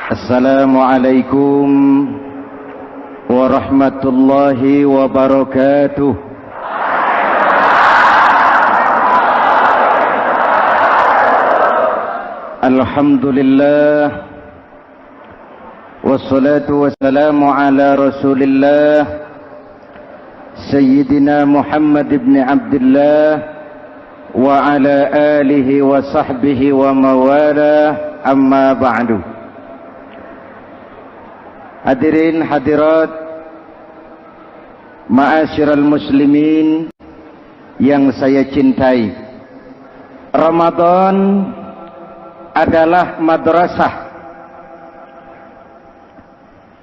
Assalamualaikum warahmatullahi wabarakatuh. Alhamdulillah wassalatu wassalamu ala Rasulillah Sayyidina Muhammad ibn Abdullah wa ala alihi wa sahbihi wa mawala, amma ba'du. Hadirin hadirat ma'asyiral muslimin yang saya cintai, Ramadan adalah madrasah,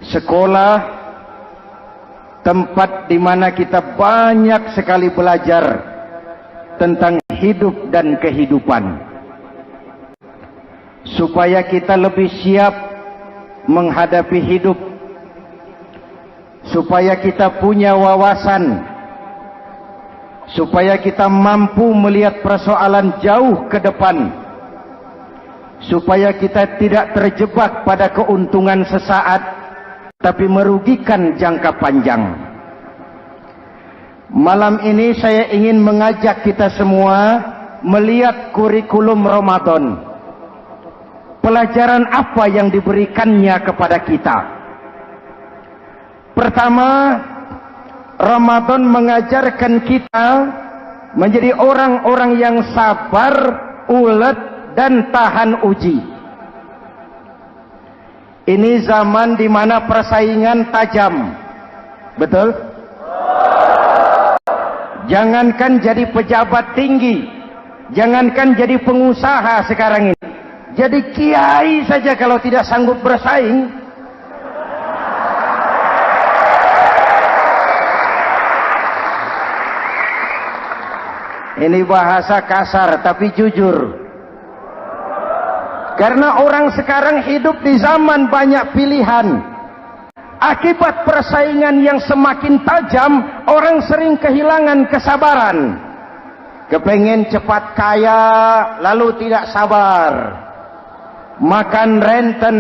sekolah, tempat di mana kita banyak sekali belajar tentang hidup dan kehidupan, supaya kita lebih siap menghadapi hidup, supaya kita punya wawasan, supaya kita mampu melihat persoalan jauh ke depan, supaya kita tidak terjebak pada keuntungan sesaat tapi merugikan jangka panjang. Malam ini saya ingin mengajak kita semua melihat kurikulum Ramadan. Pelajaran apa yang diberikannya kepada kita? Pertama, Ramadan mengajarkan kita menjadi orang-orang yang sabar, ulet, dan tahan uji. Ini zaman di mana persaingan tajam. Betul? Jangankan jadi pejabat tinggi, jangankan jadi pengusaha sekarang ini, jadi kiai saja kalau tidak sanggup bersaing, ini bahasa kasar tapi jujur. Karena orang sekarang hidup di zaman banyak pilihan. Akibat persaingan yang semakin tajam, orang sering kehilangan kesabaran. Kepengen cepat kaya, lalu tidak sabar. Makan renten,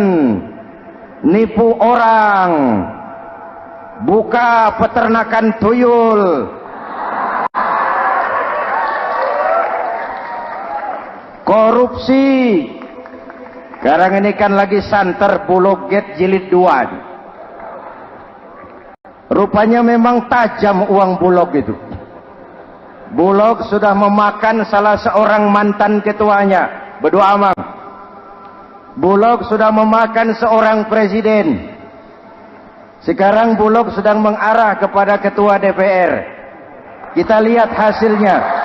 nipu orang, buka peternakan tuyul, korupsi. Sekarang ini kan lagi santer Bulog Gate jilid 2. Rupanya memang tajam uang Bulog itu. Bulog sudah memakan salah seorang mantan ketuanya. Berdoa amang. Bulog sudah memakan seorang presiden. Sekarang Bulog sedang mengarah kepada ketua DPR. Kita lihat hasilnya.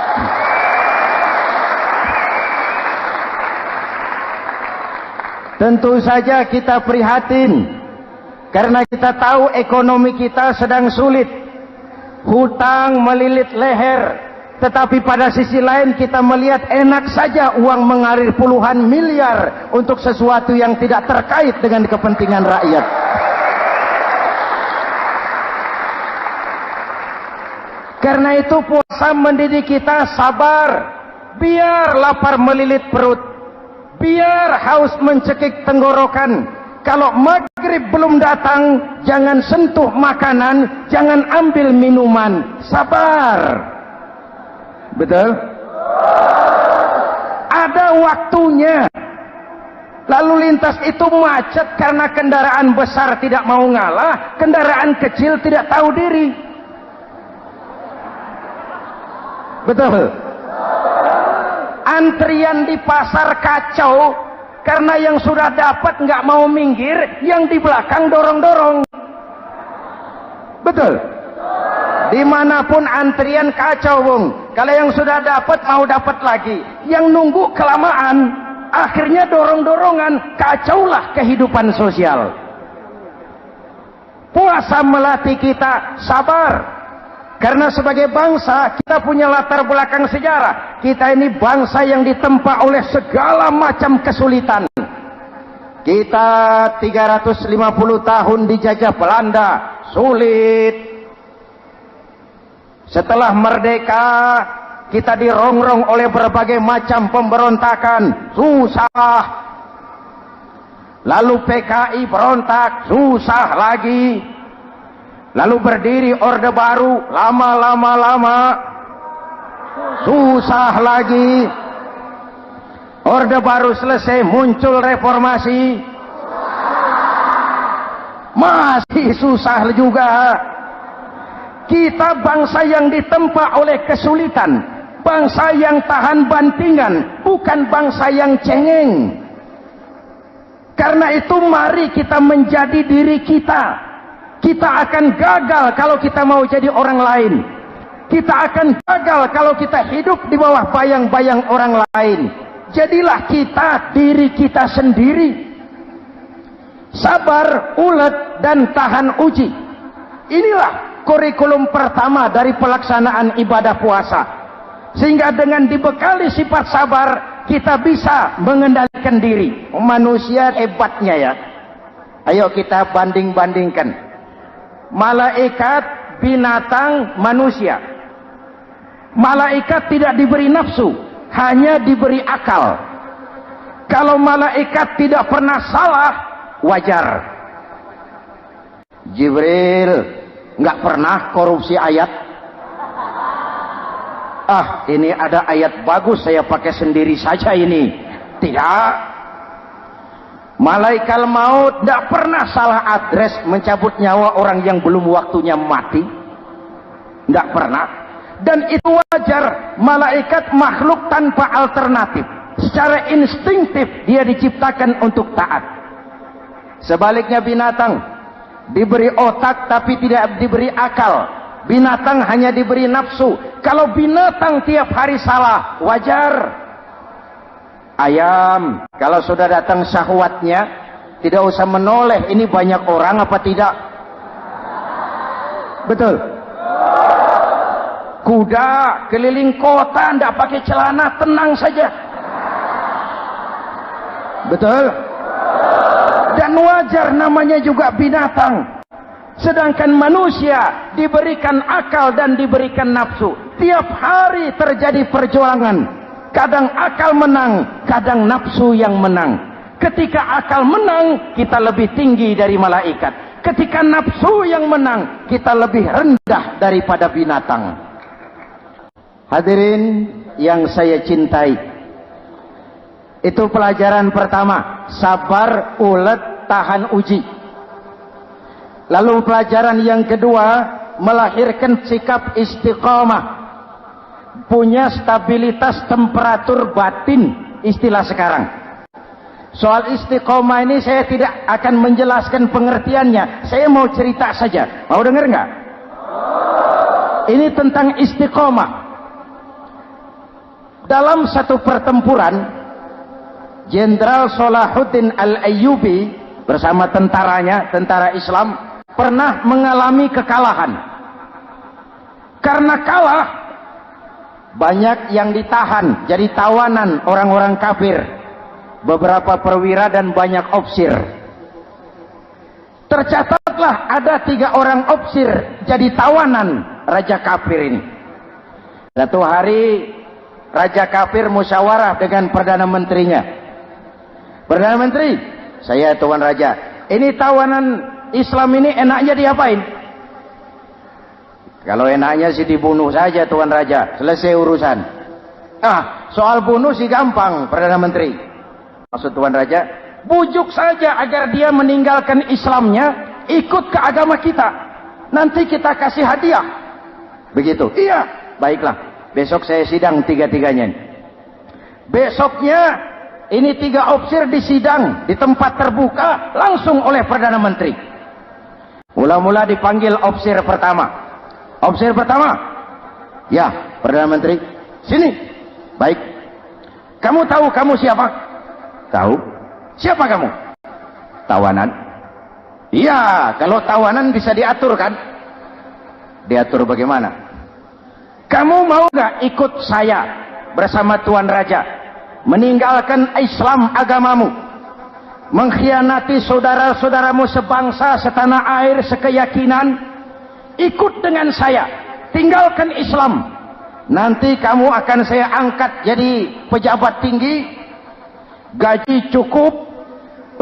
Tentu saja kita prihatin, karena kita tahu ekonomi kita sedang sulit. Hutang melilit leher. Tetapi pada sisi lain kita melihat enak saja uang mengalir puluhan miliar untuk sesuatu yang tidak terkait dengan kepentingan rakyat. Karena itu puasa mendidik kita sabar. Biar lapar melilit perut, biar haus mencekik tenggorokan. Kalau maghrib belum datang, jangan sentuh makanan, jangan ambil minuman. Sabar. Betul? Ada waktunya. Lalu lintas itu macet karena kendaraan besar tidak mau ngalah, kendaraan kecil tidak tahu diri. Betul? Antrian di pasar kacau karena yang sudah dapat nggak mau minggir, yang di belakang dorong-dorong. Betul? Dimanapun antrian kacau, Bung. Kalau yang sudah dapat mau dapat lagi, yang nunggu kelamaan, akhirnya dorong-dorongan, kacaulah kehidupan sosial. Puasa melatih kita sabar. Karena sebagai bangsa kita punya latar belakang sejarah. Kita ini bangsa yang ditempa oleh segala macam kesulitan. Kita 350 tahun dijajah Belanda, sulit. Setelah merdeka, kita dirongrong oleh berbagai macam pemberontakan, susah. Lalu PKI berontak, susah lagi. Lalu berdiri Orde Baru, lama-lama susah lagi. Orde Baru selesai, muncul reformasi, masih susah juga. Kita bangsa yang ditempa oleh kesulitan, bangsa yang tahan bantingan, bukan bangsa yang cengeng. Karena itu mari kita menjadi diri kita. Kita akan gagal kalau kita mau jadi orang lain. Kita akan gagal kalau kita hidup di bawah bayang-bayang orang lain. Jadilah kita diri kita sendiri. Sabar, ulet, dan tahan uji. Inilah kurikulum pertama dari pelaksanaan ibadah puasa. Sehingga dengan dibekali sifat sabar, kita bisa mengendalikan diri. Manusia hebatnya ya. Ayo kita banding-bandingkan. Malaikat, binatang, manusia. Malaikat tidak diberi nafsu, hanya diberi akal. Kalau malaikat tidak pernah salah, wajar. Jibril nggak pernah korupsi ayat. Ini ada ayat bagus, saya pakai sendiri saja ini. Tidak. Malaikat maut tidak pernah salah adres mencabut nyawa orang yang belum waktunya mati. Tidak pernah. Dan itu wajar. Malaikat makhluk tanpa alternatif. Secara instinktif dia diciptakan untuk taat. Sebaliknya binatang diberi otak tapi tidak diberi akal. Binatang hanya diberi nafsu. Kalau binatang tiap hari salah, wajar. Ayam, kalau sudah datang syahwatnya, tidak usah menoleh. Ini banyak orang apa tidak? Betul. Kuda keliling kota, tidak pakai celana, tenang saja. Betul. Dan wajar, namanya juga binatang. Sedangkan manusia diberikan akal dan diberikan nafsu. Tiap hari terjadi perjuangan. Kadang akal menang, kadang nafsu yang menang. Ketika akal menang, kita lebih tinggi dari malaikat. Ketika nafsu yang menang, kita lebih rendah daripada binatang. Hadirin yang saya cintai, itu pelajaran pertama, sabar, ulet, tahan uji. Lalu pelajaran yang kedua, melahirkan sikap istiqamah, punya stabilitas temperatur batin, istilah sekarang. Soal istiqamah ini saya tidak akan menjelaskan pengertiannya, saya mau cerita saja. Mau dengar nggak? Ini tentang istiqamah. Dalam satu pertempuran, Jenderal Salahuddin Al-Ayyubi bersama tentaranya, tentara Islam, pernah mengalami kekalahan. Karena kalah, banyak yang ditahan jadi tawanan orang-orang kafir, beberapa perwira dan banyak ofsir. Tercatatlah ada 3 orang ofsir jadi tawanan raja kafir ini. Satu hari raja kafir musyawarah dengan perdana menterinya. Perdana menteri, saya tuan raja, ini tawanan Islam ini enaknya diapain? Kalau enaknya sih dibunuh saja tuan raja, selesai urusan. Soal bunuh sih gampang, Perdana Menteri. Maksud tuan raja, bujuk saja agar dia meninggalkan Islamnya, ikut ke agama kita. Nanti kita kasih hadiah. Begitu. Iya, baiklah. Besok saya sidang 3-3-nya. Besoknya ini 3 ofsir disidang di tempat terbuka langsung oleh Perdana Menteri. Mula-mula dipanggil ofsir pertama. Ofsir pertama, ya Perdana Menteri, sini. Baik. Kamu tahu kamu siapa? Tahu. Siapa kamu? Tawanan. Iya, kalau tawanan bisa diatur kan? Diatur bagaimana? Kamu mau nggak ikut saya bersama Tuan Raja meninggalkan Islam agamamu, mengkhianati saudara-saudaramu sebangsa, setanah air, sekeyakinan? Ikut dengan saya, tinggalkan Islam. Nanti kamu akan saya angkat jadi pejabat tinggi, gaji cukup,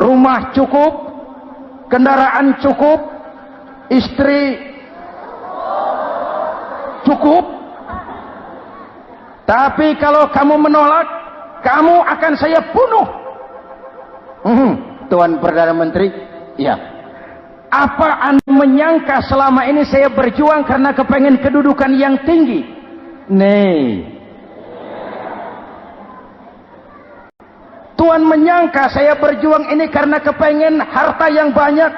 rumah cukup, kendaraan cukup, istri cukup. Tapi kalau kamu menolak, kamu akan saya bunuh. Tuan Perdana Menteri, ya. Apa Anda menyangka selama ini saya berjuang karena kepengen kedudukan yang tinggi? Nih. Tuan menyangka saya berjuang ini karena kepengen harta yang banyak,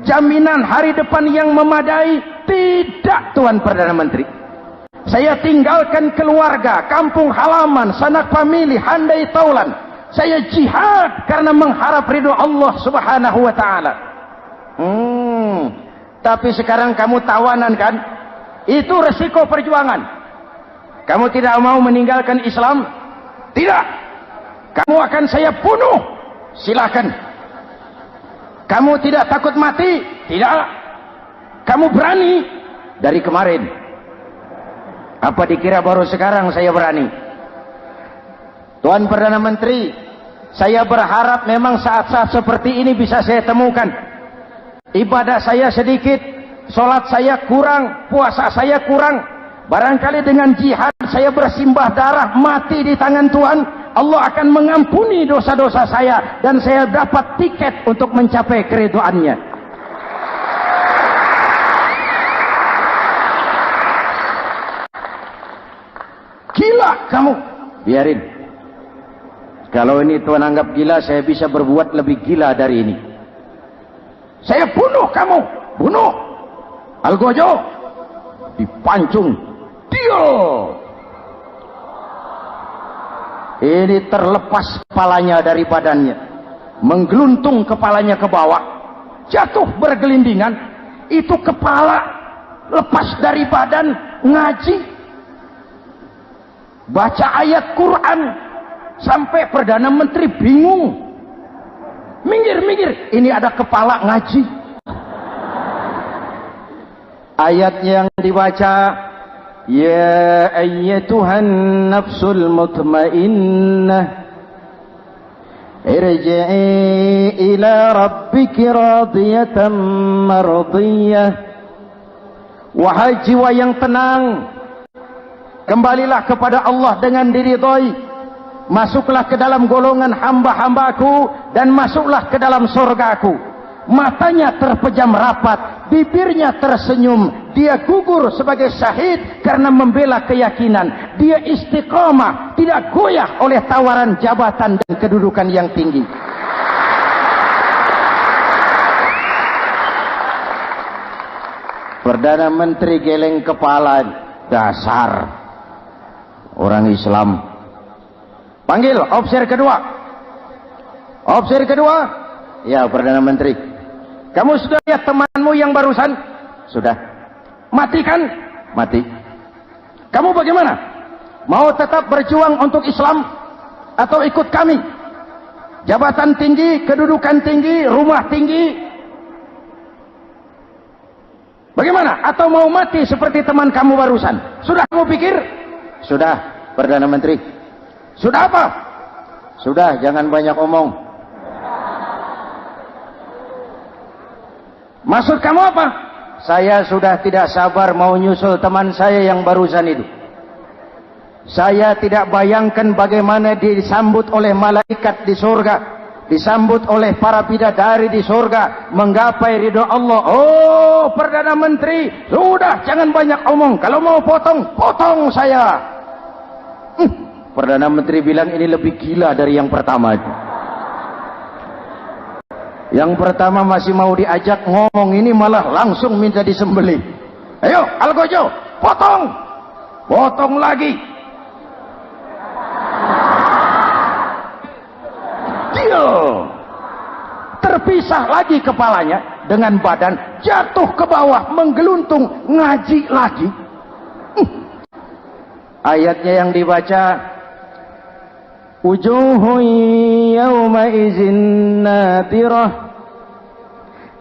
jaminan hari depan yang memadai? Tidak, Tuan Perdana Menteri. Saya tinggalkan keluarga, kampung halaman, sanak famili, handai taulan. Saya jihad karena mengharap ridho Allah Subhanahu wa ta'ala. Tapi sekarang kamu tawanan kan? Itu resiko perjuangan. Kamu tidak mau meninggalkan Islam? Tidak. Kamu akan saya bunuh. Silakan. Kamu tidak takut mati? Tidak. Kamu berani? Dari kemarin. Apa dikira baru sekarang saya berani? Tuan Perdana Menteri, saya berharap memang saat-saat seperti ini bisa saya temukan. Ibadah saya sedikit, sholat saya kurang, puasa saya kurang. Barangkali dengan jihad saya bersimbah darah, mati di tangan Tuhan, Allah akan mengampuni dosa-dosa saya dan saya dapat tiket untuk mencapai keridhaannya. Gila kamu, biarin. Kalau ini Tuan anggap gila, saya bisa berbuat lebih gila dari ini. Saya bunuh kamu, bunuh. Algojo dipancung, deal. Ini terlepas kepalanya dari badannya, menggeluntung kepalanya ke bawah, jatuh bergelindingan. Itu kepala lepas dari badan, ngaji, baca ayat Quran, sampai Perdana Menteri bingung. Minggir, ini ada kepala ngaji. Ayatnya yang dibaca, ya ayyatuhan nafsul mutmainnah irji'i ila rabbiki radiyatan mardiyah. Wahai jiwa yang tenang, kembalilah kepada Allah dengan diridhai. Masuklah ke dalam golongan hamba-hambaku dan masuklah ke dalam surgaku. Matanya terpejam rapat, bibirnya tersenyum. Dia gugur sebagai syahid karena membela keyakinan. Dia istiqamah, tidak goyah oleh tawaran jabatan dan kedudukan yang tinggi. Perdana Menteri geleng kepala, dasar orang Islam. Panggil officer kedua. Officer kedua. Ya, Perdana Menteri. Kamu sudah lihat temanmu yang barusan? Sudah. Mati kan? Mati. Kamu bagaimana? Mau tetap berjuang untuk Islam atau ikut kami? Jabatan tinggi, kedudukan tinggi, rumah tinggi. Bagaimana? Atau mau mati seperti teman kamu barusan? Sudah kamu pikir? Sudah, Perdana Menteri. Sudah apa? Sudah, jangan banyak omong. Maksud kamu apa? Saya sudah tidak sabar mau nyusul teman saya yang barusan itu. Saya tidak bayangkan bagaimana disambut oleh malaikat di surga, disambut oleh para bidadari di surga, menggapai ridho Allah. Oh, Perdana Menteri, sudah jangan banyak omong. Kalau mau potong, potong saya. Perdana Menteri bilang ini lebih gila dari yang pertama itu. Yang pertama masih mau diajak ngomong, ini malah langsung minta disembelih. Ayo, Algojo, potong. Potong lagi. Deal. Terpisah lagi kepalanya dengan badan, jatuh ke bawah, menggeluntung, ngaji lagi. Ayatnya yang dibaca, wujuhun yawma izin nadirah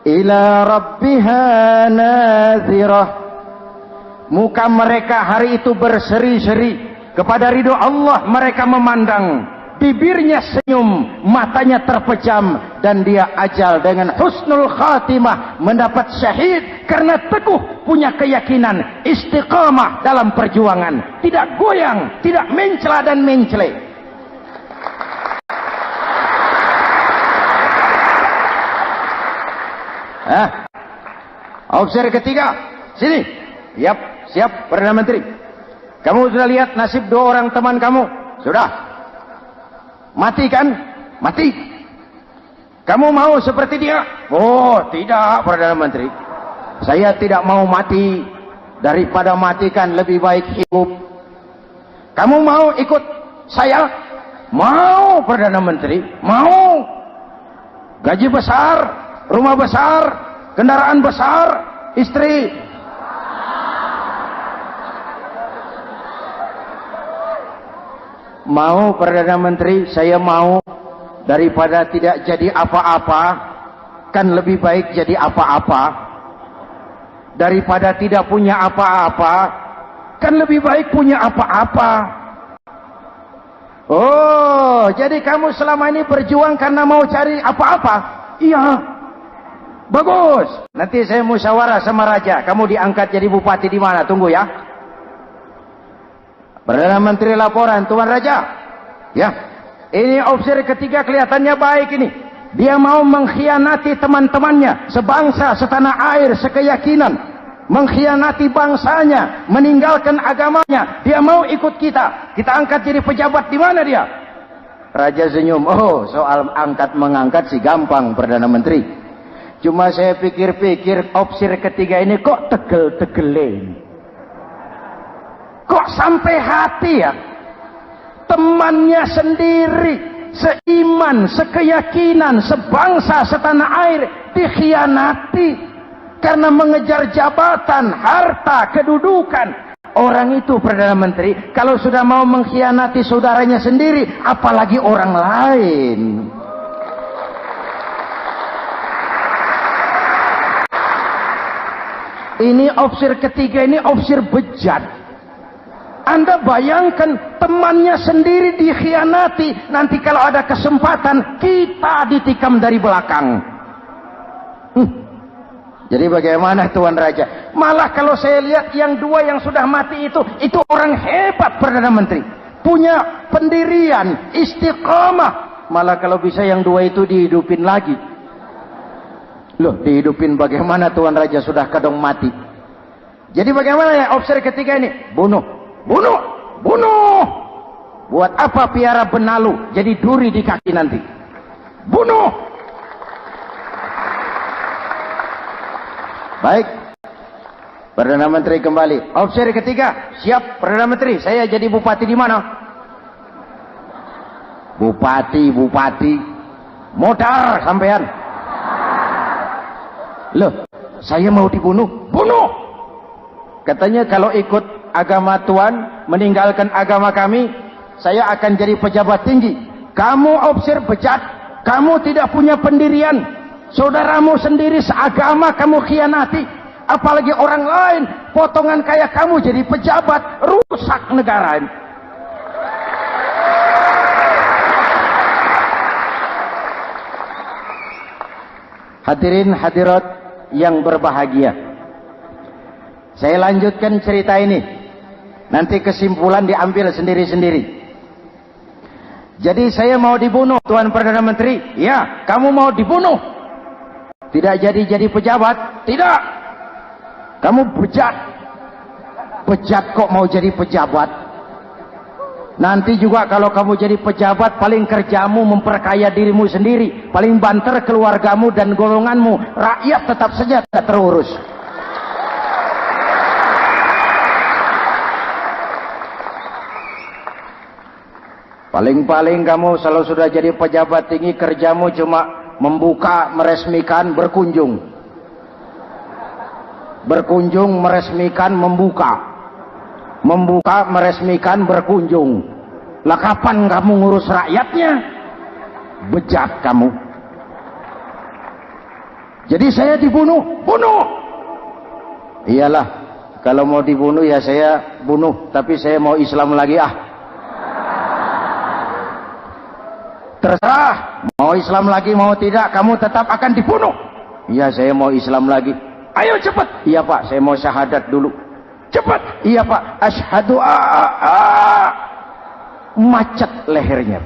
ila rabbiha nazirah. Muka mereka hari itu berseri-seri kepada ridho Allah. Mereka memandang bibirnya senyum, matanya terpejam, dan dia ajal dengan husnul khatimah, mendapat syahid karena teguh punya keyakinan, istiqamah dalam perjuangan, tidak goyang, tidak mencela dan mencele. Opsi ketiga, sini. Yap, siap Perdana Menteri. Kamu sudah lihat nasib 2 orang teman kamu? Sudah. Mati kan? Mati. Kamu mau seperti dia? Oh, tidak Perdana Menteri. Saya tidak mau mati. Daripada mati kan lebih baik hidup. Kamu mau ikut saya? Mau Perdana Menteri. Mau. Gaji besar, rumah besar, kendaraan besar, istri. Mau Perdana Menteri, saya mau. Daripada tidak jadi apa-apa, kan lebih baik jadi apa-apa. Daripada tidak punya apa-apa, kan lebih baik punya apa-apa. Oh, jadi kamu selama ini berjuang karena mau cari apa-apa? Iya. Bagus. Nanti saya musyawarah sama raja. Kamu diangkat jadi bupati di mana? Tunggu ya. Perdana Menteri laporan, Tuan Raja. Ya. Ini opsi ketiga kelihatannya baik ini. Dia mau mengkhianati teman-temannya, sebangsa, setanah air, sekeyakinan. Mengkhianati bangsanya, meninggalkan agamanya. Dia mau ikut kita. Kita angkat jadi pejabat di mana dia? Raja senyum. Oh, soal angkat mengangkat sih gampang Perdana Menteri. Cuma saya pikir-pikir opsi ketiga ini kok tegel-tegelin. Kok sampai hati ya? Temannya sendiri, seiman, sekeyakinan, sebangsa, setanah air dikhianati karena mengejar jabatan, harta, kedudukan. Orang itu Perdana Menteri kalau sudah mau mengkhianati saudaranya sendiri, apalagi orang lain. Ini opsi ketiga, ini opsi bejat. Anda bayangkan temannya sendiri dikhianati, nanti kalau ada kesempatan kita ditikam dari belakang. Jadi bagaimana Tuan Raja? Malah kalau saya lihat yang 2 yang sudah mati itu orang hebat Perdana Menteri, punya pendirian, istiqamah. Malah kalau bisa yang 2 itu dihidupin lagi. Loh, dihidupin bagaimana Tuan Raja, sudah kadang mati. Jadi bagaimana ya opsi ketiga ini? Bunuh. Bunuh, bunuh. Buat apa piara benalu jadi duri di kaki nanti? Bunuh. Baik, Perdana Menteri kembali. Opsi ketiga, siap Perdana Menteri. Saya jadi bupati di mana? Bupati, modar sampean. Loh, saya mau dibunuh. Bunuh. Katanya kalau ikut agama Tuan, meninggalkan agama kami, saya akan jadi pejabat tinggi. Kamu opsi bejat, kamu tidak punya pendirian, saudaramu sendiri seagama kamu khianati, apalagi orang lain, potongan kayak kamu jadi pejabat, rusak negara ini. Hadirin hadirat yang berbahagia, saya lanjutkan cerita ini. Nanti kesimpulan diambil sendiri-sendiri. Jadi saya mau dibunuh Tuan Perdana Menteri. Ya, kamu mau dibunuh. Tidak jadi pejabat. Tidak. Kamu bejat. Bejat kok mau jadi pejabat. Nanti juga kalau kamu jadi pejabat, paling kerjamu memperkaya dirimu sendiri, paling banter keluargamu dan golonganmu. Rakyat tetap saja tidak terurus. Paling-paling kamu kalau sudah jadi pejabat tinggi, kerjamu cuma membuka, meresmikan, berkunjung. Berkunjung, meresmikan, membuka. Membuka, meresmikan, berkunjung. Lah kapan kamu ngurus rakyatnya? Bejat kamu. Jadi saya dibunuh, bunuh. Iyalah, kalau mau dibunuh ya saya bunuh, tapi saya mau Islam lagi ah. terserah, mau Islam lagi mau tidak, kamu tetap akan dibunuh. Iya, saya mau Islam lagi. Ayo cepat. Iya Pak, saya mau syahadat dulu. Cepat. Iya Pak, asyhadu macet lehernya.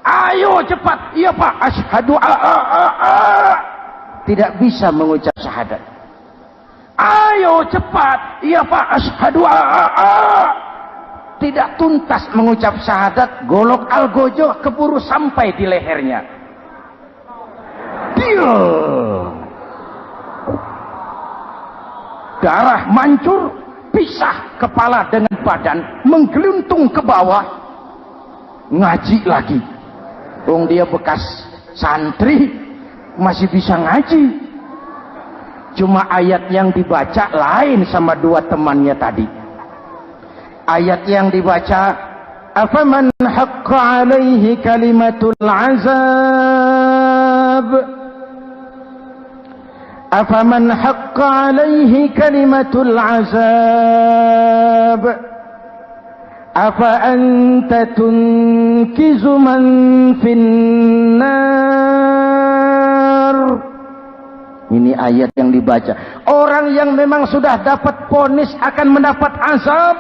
Ayo cepat. Iya Pak, asyhadu tidak bisa mengucap syahadat. Ayo cepat. Iya Pak, asyhadu tidak tuntas mengucap syahadat, golok algojo keburu sampai di lehernya. Darah mancur, pisah kepala dengan badan, menggeluntung ke bawah. Ngaji lagi. Dia bekas santri, masih bisa ngaji. Cuma ayat yang dibaca lain sama dua temannya tadi. Ayat yang dibaca, afaman haqqa alaihi kalimatul azab, afaman haqqa alaihi kalimatul azab, afa anta tunkizu man finnar. Ini ayat yang dibaca. Orang yang memang sudah dapat vonis akan mendapat azab,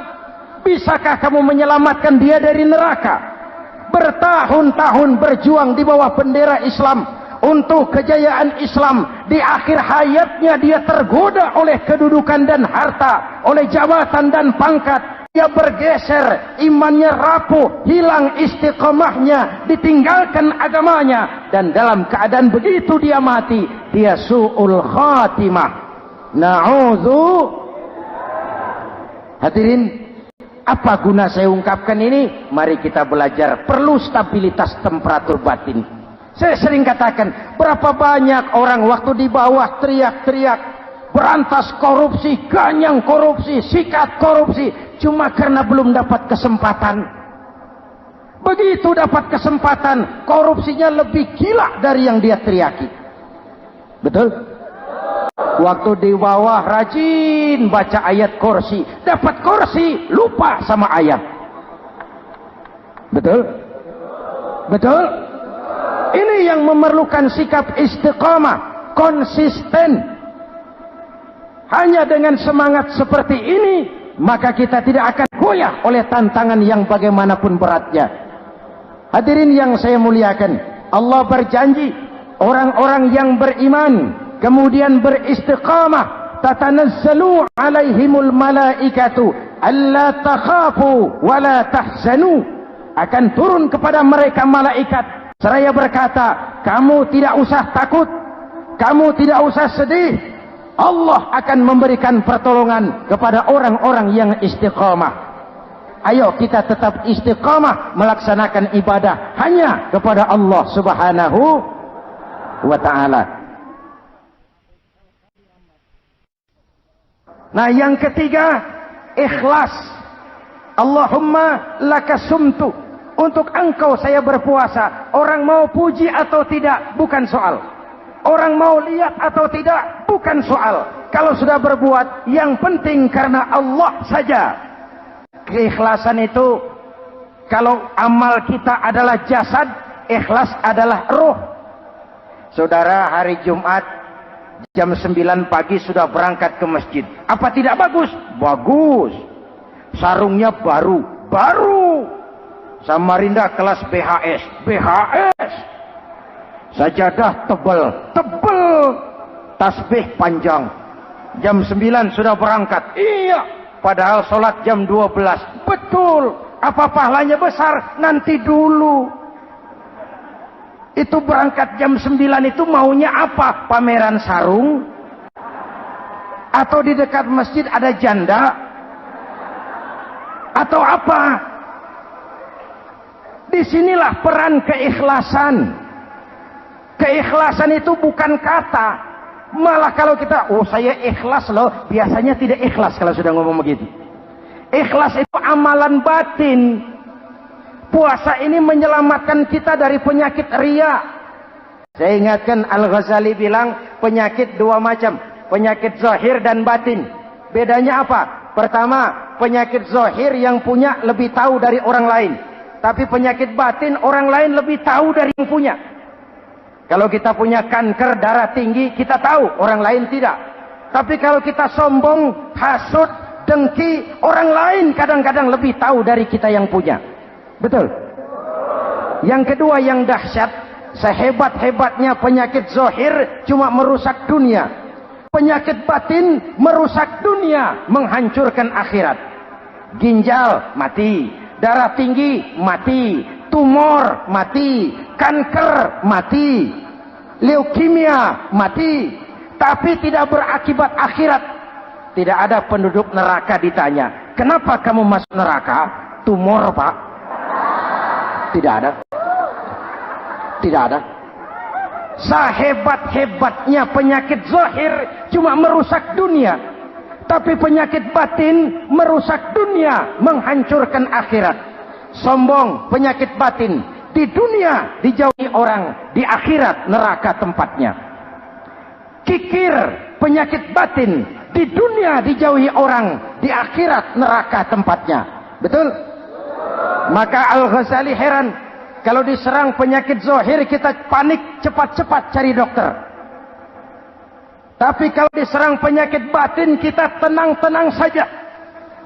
bisakah kamu menyelamatkan dia dari neraka? Bertahun-tahun berjuang di bawah bendera Islam untuk kejayaan Islam. Di akhir hayatnya dia tergoda oleh kedudukan dan harta, oleh jabatan dan pangkat. Dia bergeser, imannya rapuh, hilang istiqomahnya, ditinggalkan agamanya, dan dalam keadaan begitu dia mati, dia su'ul khatimah. Na'udzu. Hadirin, apa guna saya ungkapkan ini? Mari kita belajar, perlu stabilitas temperatur batin. Saya sering katakan, berapa banyak orang waktu di bawah teriak-teriak berantas korupsi, ganyang korupsi, sikat korupsi, cuma karena belum dapat kesempatan. Begitu dapat kesempatan, korupsinya lebih gila dari yang dia teriaki. Betul? Waktu di bawah rajin baca ayat kursi, dapat kursi, lupa sama ayat. Betul? Betul? Ini yang memerlukan sikap istiqamah, konsisten. Hanya dengan semangat seperti ini, maka kita tidak akan goyah oleh tantangan yang bagaimanapun beratnya. Hadirin yang saya muliakan, Allah berjanji, orang-orang yang beriman, kemudian beristiqamah, tatanazzalu alaihimul malaikatu alla takhafu wa la tahzanu. Akan turun kepada mereka malaikat, seraya berkata, kamu tidak usah takut, kamu tidak usah sedih. Allah akan memberikan pertolongan kepada orang-orang yang istiqamah. Ayo kita tetap istiqamah melaksanakan ibadah hanya kepada Allah Subhanahu wa ta'ala. Nah, yang ketiga, ikhlas. Allahumma lakasumtu, untuk engkau saya berpuasa. Orang mau puji atau tidak bukan soal, orang mau lihat atau tidak bukan soal. Kalau sudah berbuat, yang penting karena Allah saja. Keikhlasan itu, kalau amal kita adalah jasad, ikhlas adalah roh. Saudara, hari Jumat jam 9 pagi sudah berangkat ke masjid. Apa tidak bagus? Bagus. Sarungnya baru. Samarinda kelas BHS. Sajadah tebal, tasbih panjang. Jam 9 sudah berangkat. Iya, padahal sholat jam 12. Betul. Apa pahalanya besar? Nanti dulu. Itu berangkat jam 9 itu maunya apa? Pameran sarung? Atau di dekat masjid ada janda? Atau apa? Disinilah peran keikhlasan. Keikhlasan itu bukan kata. Malah kalau kita, saya ikhlas loh, biasanya tidak ikhlas kalau sudah ngomong begitu. Ikhlas itu amalan batin. Puasa ini menyelamatkan kita dari penyakit riya. Saya ingatkan Al-Ghazali bilang penyakit dua macam, penyakit zahir dan batin. Bedanya apa? Pertama, penyakit zahir yang punya lebih tahu dari orang lain. Tapi penyakit batin orang lain lebih tahu dari yang punya. Kalau kita punya kanker darah tinggi, kita tahu, orang lain tidak. Tapi kalau kita sombong, hasut, dengki, orang lain kadang-kadang lebih tahu dari kita yang punya. Betul? Yang kedua yang dahsyat, sehebat-hebatnya penyakit zahir cuma merusak dunia. Penyakit batin merusak dunia, menghancurkan akhirat. Ginjal mati, darah tinggi mati, tumor mati, kanker mati, leukemia mati, tapi tidak berakibat akhirat. Tidak ada penduduk neraka ditanya, kenapa kamu masuk neraka? Tumor, Pak. Tidak ada. Tidak ada. Sehebat-hebatnya penyakit zahir cuma merusak dunia, tapi penyakit batin merusak dunia, menghancurkan akhirat. Sombong, penyakit batin, di dunia dijauhi orang, di akhirat neraka tempatnya. Kikir, penyakit batin, di dunia dijauhi orang, di akhirat neraka tempatnya. Betul? Maka Al-Ghazali heran, kalau diserang penyakit zahir kita panik, cepat-cepat cari dokter. Tapi kalau diserang penyakit batin kita tenang-tenang saja.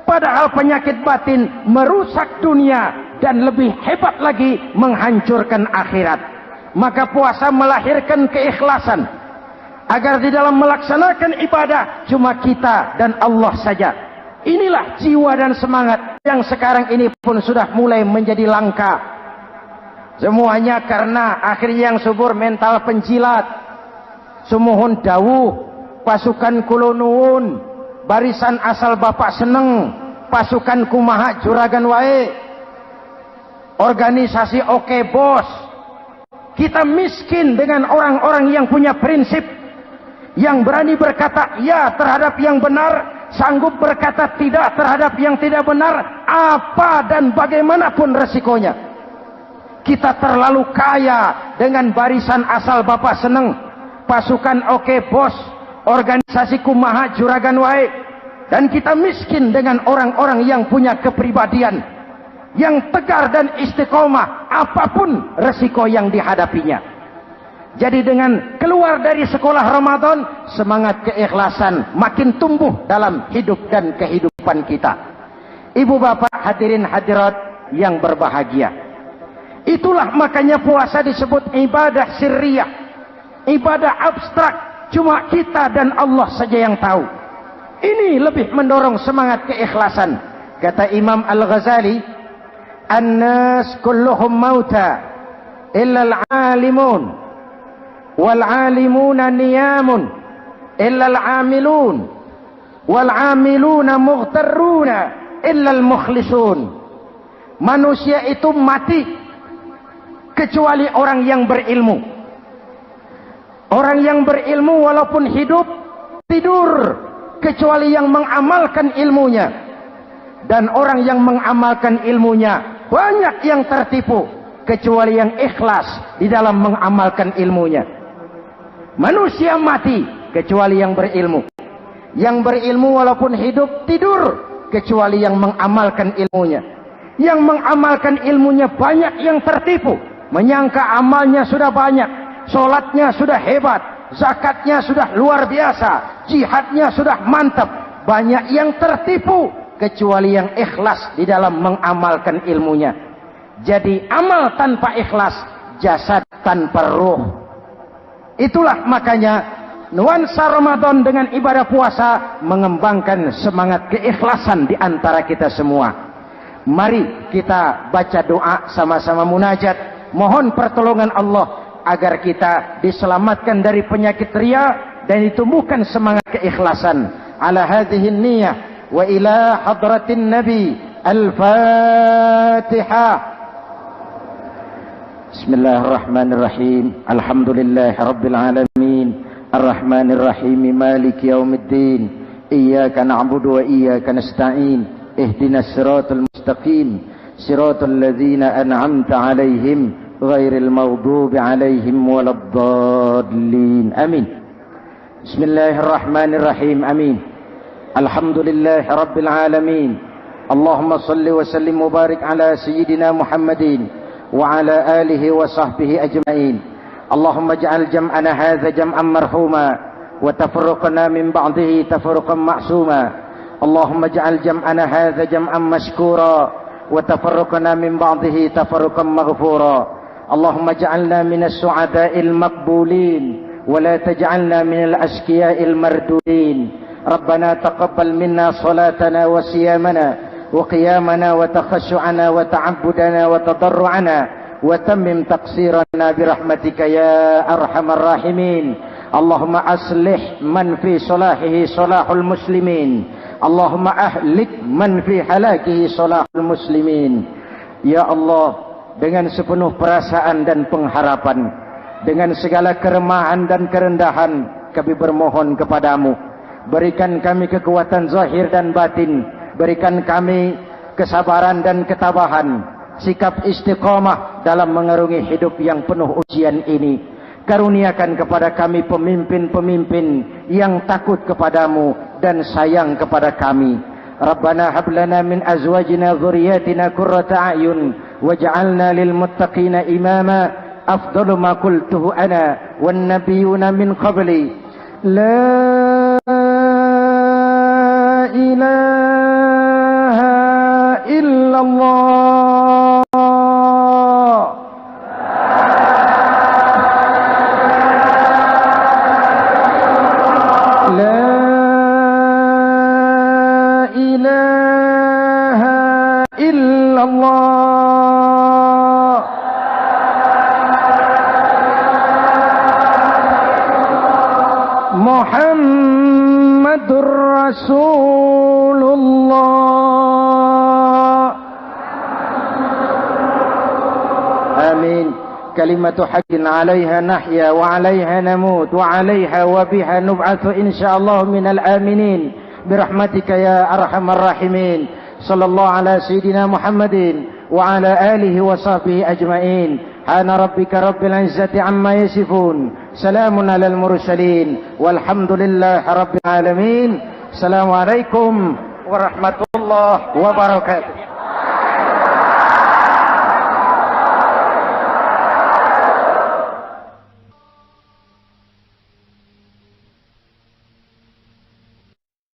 Padahal penyakit batin merusak dunia dan lebih hebat lagi menghancurkan akhirat. Maka puasa melahirkan keikhlasan, agar di dalam melaksanakan ibadah cuma kita dan Allah saja. Inilah jiwa dan semangat yang sekarang ini pun sudah mulai menjadi langka. Semuanya karena akhirnya yang subur mental penjilat. Sumuhun dawuh, pasukan kulunuun, barisan asal bapak seneng, pasukan kumaha juragan wae, organisasi oke bos. Kita miskin dengan orang-orang yang punya prinsip, yang berani berkata ya terhadap yang benar, sanggup berkata tidak terhadap yang tidak benar, apa dan bagaimanapun resikonya. Kita terlalu kaya dengan barisan asal bapak seneng, pasukan oke bos, organisasi kumaha juragan wae, dan kita miskin dengan orang-orang yang punya kepribadian, yang tegar dan istiqomah apapun resiko yang dihadapinya. Jadi dengan keluar dari sekolah Ramadan, semangat keikhlasan makin tumbuh dalam hidup dan kehidupan kita. Ibu bapak hadirin hadirat yang berbahagia, itulah makanya puasa disebut ibadah sirriyah, ibadah abstrak, cuma kita dan Allah saja yang tahu. Ini lebih mendorong semangat keikhlasan. Kata Imam Al-Ghazali, "An-nas kulluhum mauta illa al-alimun, wal-alimuna niyamun illa al-amilun, wal-amiluna mughtarruna illa al-mukhlisun." Manusia itu mati kecuali orang yang berilmu. Orang yang berilmu walaupun hidup tidur, kecuali yang mengamalkan ilmunya. Dan orang yang mengamalkan ilmunya banyak yang tertipu, kecuali yang ikhlas di dalam mengamalkan ilmunya. Manusia mati kecuali yang berilmu. Yang berilmu walaupun hidup tidur, kecuali yang mengamalkan ilmunya. Yang mengamalkan ilmunya banyak yang tertipu, menyangka amalnya sudah banyak, sholatnya sudah hebat, zakatnya sudah luar biasa, jihadnya sudah mantap. Banyak yang tertipu, kecuali yang ikhlas di dalam mengamalkan ilmunya. Jadi amal tanpa ikhlas, jasad tanpa ruh. Itulah makanya nuansa Ramadan dengan ibadah puasa mengembangkan semangat keikhlasan di antara kita semua. Mari kita baca doa sama-sama munajat, mohon pertolongan Allah agar kita diselamatkan dari penyakit riya dan ditumbuhkan semangat keikhlasan. Ala hadhihi niyyah wa ila hadratin nabi. Al-Fatihah. Bismillahirrahmanirrahim. Alhamdulillahi rabbil alamin. Ar-Rahmanir Rahim. Maliki yaumiddin. Iyyaka na'budu wa iyyaka nasta'in. Ihdinas siratal mustaqim. Siratal ladzina an'amta 'alaihim ghairil maghdubi 'alaihim waladdallin. Amin. Bismillahirrahmanirrahim. Amin. Alhamdulillahi rabbil alamin. Allahumma salli wa sallim mubarak ala sayyidina Muhammadin wa ala alihi wa sahbihi ajma'in. Allahumma ja'al jam'ana hadha jam'an marhuma wa tafarruqana min ba'dihi tafarruqan ma'suma. Allahumma ja'al jam'ana hadha jam'an mashkura wa tafarruqana min ba'dihi tafarruqan maghfura. Allahumma ja'alna minas su'ada'il maqbulin wa la taj'alna minal ashqiya'il mardudin. Rabbana taqabbal minna salatana wa siyamana وقيامنا وتخشعنا وتعبدنا وتضرعنا وتمم تقصيرنا برحمتك يا أرحم الراحمين. اللهم أصلح من في صلاحه صلاح المسلمين. اللهم أهلك من في هلاكه صلاح المسلمين. Ya Allah, dengan sepenuh perasaan dan pengharapan, dengan segala keremahan dan kerendahan, kami bermohon kepadamu, berikan kami kekuatan zahir dan batin. Berikan kami kesabaran dan ketabahan, sikap istiqamah dalam mengarungi hidup yang penuh ujian ini. Karuniakan kepada kami pemimpin-pemimpin yang takut kepadamu dan sayang kepada kami. Rabbana hab lana min azwajina dzurriyyatina qurrata a'yun waj'alna lil muttaqina imama. Afdalu ma qultuhu ana wan nabiyyuna min qabli. La ilaha illallah. La ilaha illallah. Muhammadur Rasulullah. Amin. Kalimatu haqqin 'alaiha nahya wa 'alaiha namut wa 'alaiha wa biha nub'atsu insyaallah minal aminin birahmatika ya arhamar rahimin. Sallallahu ala sayyidina Muhammadin wa ala alihi wa sahbihi ajma'in. Ana rabbika rabbil izzati amma yasifun. Salamun alal mursalin walhamdulillahi rabbil alamin. Assalamualaikum warahmatullahi wabarakatuh.